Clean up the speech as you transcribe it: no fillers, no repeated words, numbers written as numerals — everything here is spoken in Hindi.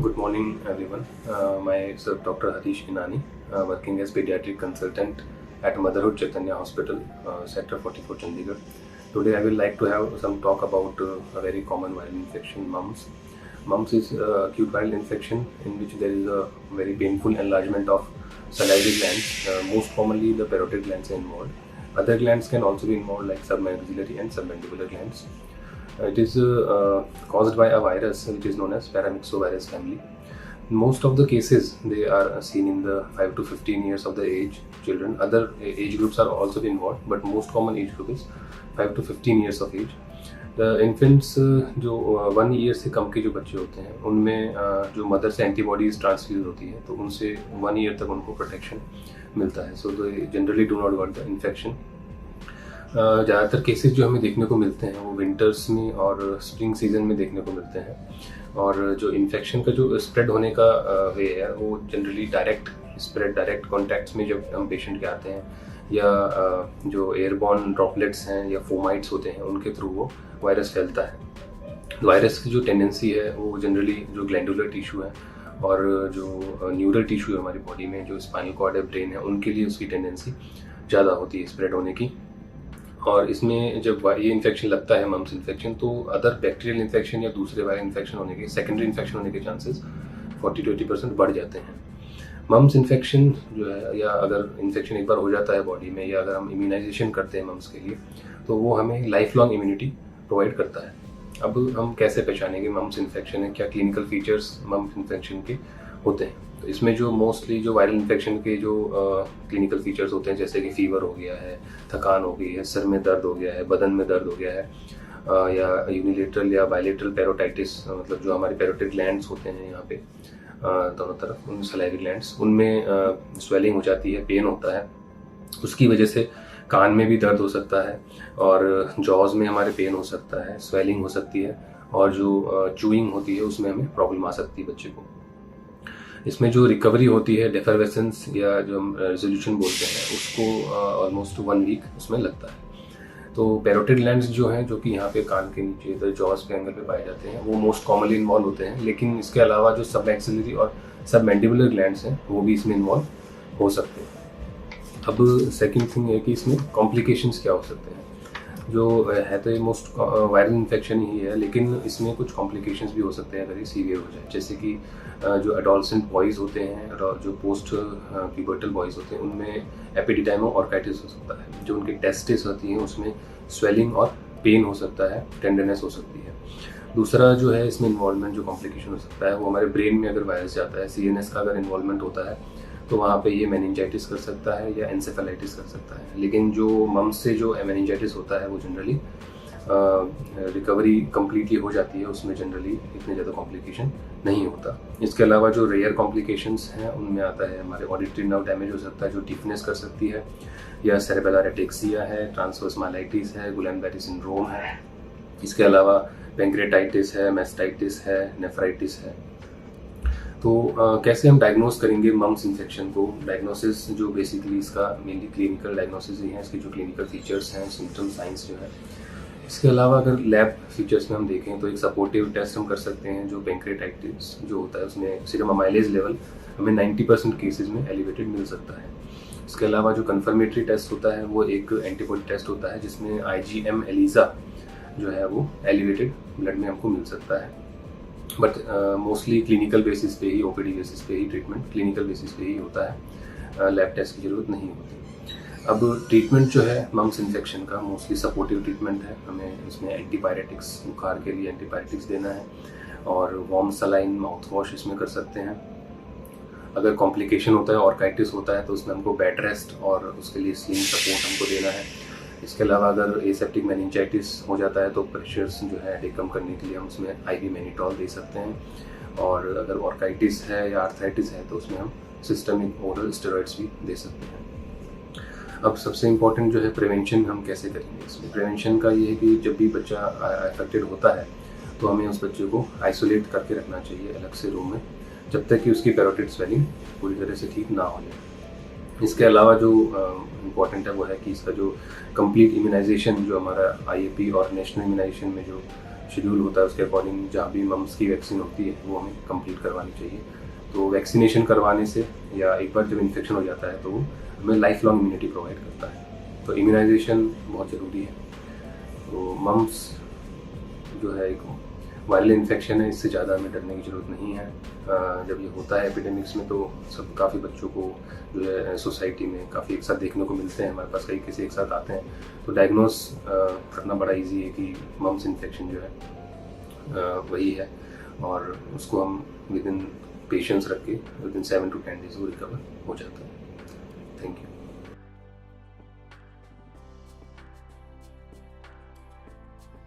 Good morning, everyone. Myself Dr. Harish Inani, working as pediatric consultant at Motherhood Chaitanya Hospital, Sector 44, Chandigarh. Today, I will like to have some talk about a very common viral infection, mumps. Mumps is acute viral infection in which there is a very painful enlargement of salivary glands. Most commonly, the parotid glands are involved. Other glands can also be involved, like submaxillary and submandibular glands. It is caused by a virus which is known as paramyxovirus family. Most of the cases they are seen in the 5 to 15 years of the age children. Other age groups are also involved, but most common age group is 5 to 15 years of age. The infants जो 1 ईयर से कम के जो बच्चे होते हैं उनमें जो मदर से एंटीबॉडीज ट्रांसफ्यूज होती है तो उनसे 1 ईयर तक उनको प्रोटेक्शन मिलता है. So they generally do not got the infection. ज़्यादातर केसेस जो हमें देखने को मिलते हैं वो विंटर्स में और स्प्रिंग सीजन में देखने को मिलते हैं. और जो इन्फेक्शन का जो स्प्रेड होने का वे है वो जनरली डायरेक्ट कॉन्टैक्ट्स में जब हम पेशेंट के आते हैं या जो एयरबॉर्न ड्रॉपलेट्स हैं या फोमाइट्स होते हैं उनके थ्रू वो वायरस फैलता है. वायरस की जो टेंडेंसी है वो जनरली जो ग्लैंडुलर टिश्यू है और जो न्यूरल टिश्यू है हमारी बॉडी में, जो स्पाइनल कॉर्ड है, ब्रेन है, उनके लिए उसकी टेंडेंसी ज़्यादा होती है स्प्रेड होने की. और इसमें जब ये इन्फेक्शन लगता है मम्स इन्फेक्शन तो अदर बैक्टीरियल इन्फेक्शन या दूसरे वायरल इन्फेक्शन होने के, सेकेंडरी इन्फेक्शन होने के चांसेस 40 to 80% बढ़ जाते हैं. मम्स इन्फेक्शन जो है, या अगर इन्फेक्शन एक बार हो जाता है बॉडी में, या अगर हम इम्यूनाइजेशन करते हैं मम्स के लिए तो वो हमें लाइफ लॉन्ग इम्यूनिटी प्रोवाइड करता है. अब हम कैसे पहचानेंगे मम्स इन्फेक्शन है, क्या क्लिनिकल फीचर्स मम्स इन्फेक्शन के होते हैं. तो इसमें जो मोस्टली जो वायरल इन्फेक्शन के जो क्लिनिकल फीचर्स होते हैं जैसे कि फीवर हो गया है, थकान हो गई है, सर में दर्द हो गया है, बदन में दर्द हो गया है, या यूनिलेटरल या बायलेटरल पेरोटाइटिस, मतलब जो हमारे पेरोटिड ग्लैंड्स होते हैं यहाँ पे दोनों तरफ, उन सलाइवरी ग्लैंड्स, उनमें स्वेलिंग हो जाती है, पेन होता है. उसकी वजह से कान में भी दर्द हो सकता है और जॉज में हमारे पेन हो सकता है, स्वेलिंग हो सकती है, और जो चूइंग होती है उसमें हमें प्रॉब्लम आ सकती है बच्चे को. इसमें जो रिकवरी होती है, डेफरवेसेंस या जो हम रेजोल्यूशन बोलते हैं, उसको ऑलमोस्ट 1 वीक उसमें लगता है. तो पेरोटिड ग्लैंड्स जो हैं, जो कि यहाँ पे कान के नीचे इधर जॉज के एंगल पे पाए जाते हैं, वो मोस्ट कॉमनली इन्वॉल्व होते हैं. लेकिन इसके अलावा जो सब मैक्सिलरी और सब मैंडिबुलर ग्लैंड्स हैं वो भी इसमें इन्वॉल्व हो सकते हैं. अब सेकेंड थिंग है कि इसमें कॉम्प्लिकेशंस क्या हो सकते हैं. जो है तो ये मोस्ट वायरल इन्फेक्शन ही है, लेकिन इसमें कुछ कॉम्प्लिकेशंस भी हो सकते हैं अगर ये सीवियर हो जाए. जैसे कि जो एडोलसेंट बॉयज़ होते हैं और जो पोस्ट प्यूबर्टल बॉयज़ होते हैं उनमें एपिडिडाइमो ऑर्काइटिस हो सकता है. जो उनकी टेस्टिस होती हैं उसमें स्वेलिंग और पेन हो सकता है, टेंडरनेस हो सकती है. दूसरा जो है इसमें इन्वॉल्वमेंट जो कॉम्प्लिकेशन हो सकता है वो हमारे ब्रेन में अगर वायरस जाता है, CNS का अगर इन्वॉल्वमेंट होता है तो वहाँ पे ये मेनिंजाइटिस कर सकता है या एंसेफेलाइटिस कर सकता है. लेकिन जो मम्स से जो मेनिंजाइटिस होता है वो जनरली रिकवरी कम्प्लीटली हो जाती है, उसमें जनरली इतने ज़्यादा कॉम्प्लिकेशन नहीं होता. इसके अलावा जो रेयर कॉम्प्लिकेशंस हैं उनमें आता है हमारे ऑडिटरी नर्व डैमेज हो सकता है जो डीफनेस कर सकती है, या सेरेबेलर एटेक्सिया है, ट्रांसवर्स माइलाइटिस है, गुलेन-बेरी सिंड्रोम है. इसके अलावा पेंक्रेटाइटिस है, मैस्टाइटिस है, नेफ्राइटिस है. तो कैसे हम डायग्नोस करेंगे मम्स इन्फेक्शन को. डायग्नोसिस जो बेसिकली इसका मेनली क्लिनिकल डायग्नोसिस ही है, इसके जो क्लिनिकल फीचर्स हैं, सिम्टम साइंस जो है. इसके अलावा अगर लैब फीचर्स में हम देखें तो एक सपोर्टिव टेस्ट हम कर सकते हैं. जो पेंक्रेटाइटिस जो होता है उसमें सीरम अमाइलेज लेवल हमें 90% केसेस में एलिवेटेड मिल सकता है. इसके अलावा जो कन्फर्मेटरी टेस्ट होता है वो एक एंटीबॉडी टेस्ट होता है जिसमें IgM ELISA जो है वो एलिवेटेड ब्लड में हमको मिल सकता है. बट मोस्टली क्लिनिकल बेसिस पे ही, OPD बेसिस पे ही ट्रीटमेंट क्लिनिकल बेसिस पे ही होता है, लैब टेस्ट की ज़रूरत नहीं होती. अब ट्रीटमेंट जो है मम्स इन्फेक्शन का मोस्टली सपोर्टिव ट्रीटमेंट है. हमें इसमें एंटीपायरेटिक्स, बुखार के लिए एंटीपायरेटिक्स देना है, और वार्म सलाइन माउथ वॉश इसमें कर सकते हैं. अगर कॉम्प्लिकेशन होता है, ऑर्काइटिस होता है, तो उसमें हमको बेड रेस्ट और उसके लिए स्लिंग सपोर्ट हमको देना है. इसके अलावा अगर एसेप्टिक मेनिंजाइटिस हो जाता है तो प्रेशर्स जो है हेडेक कम करने के लिए हम उसमें IV मैनिटॉल दे सकते हैं. और अगर ऑर्काइटिस है या आर्थराइटिस है तो उसमें हम सिस्टमिक ओरल स्टेरॉइड्स भी दे सकते हैं. अब सबसे इम्पॉर्टेंट जो है प्रिवेंशन हम कैसे करेंगे. इसमें प्रिवेंशन का ये है कि जब भी बच्चा अफेक्टेड होता है तो हमें उस बच्चे को आइसोलेट करके रखना चाहिए अलग से रूम में, जब तक कि उसकी पैरोटिड स्वेलिंग पूरी तरह से ठीक ना हो जाए. इसके अलावा जो इम्पॉर्टेंट है वो है कि इसका जो कंप्लीट इम्यूनाइजेशन जो हमारा IAP और नेशनल इम्यूनाइजेशन में जो शेड्यूल होता है उसके अकॉर्डिंग जहाँ भी मम्स की वैक्सीन होती है वो हमें कंप्लीट करवानी चाहिए। तो वैक्सीनेशन करवाने से या एक बार जब इन्फेक्शन हो जाता है तो वो हमें लाइफ लॉन्ग इम्यूनिटी प्रोवाइड करता है। तो इम्यूनाइजेशन बहुत ज़रूरी है। तो मम्स जो है एक वायरल इन्फेक्शन है, इससे ज़्यादा हमें डरने की ज़रूरत नहीं है। जब ये होता है एपिडेमिक्स में तो सब काफ़ी बच्चों को जो है सोसाइटी में काफ़ी एक साथ देखने को मिलते हैं, हमारे पास कई केस एक साथ आते हैं। तो डायग्नोस करना बड़ा इजी है कि मम्स इन्फेक्शन जो है वही है, और उसको हम विद इन पेशेंस रख के विद इन 7 to 10 days वो रिकवर हो जाता है। Thank you.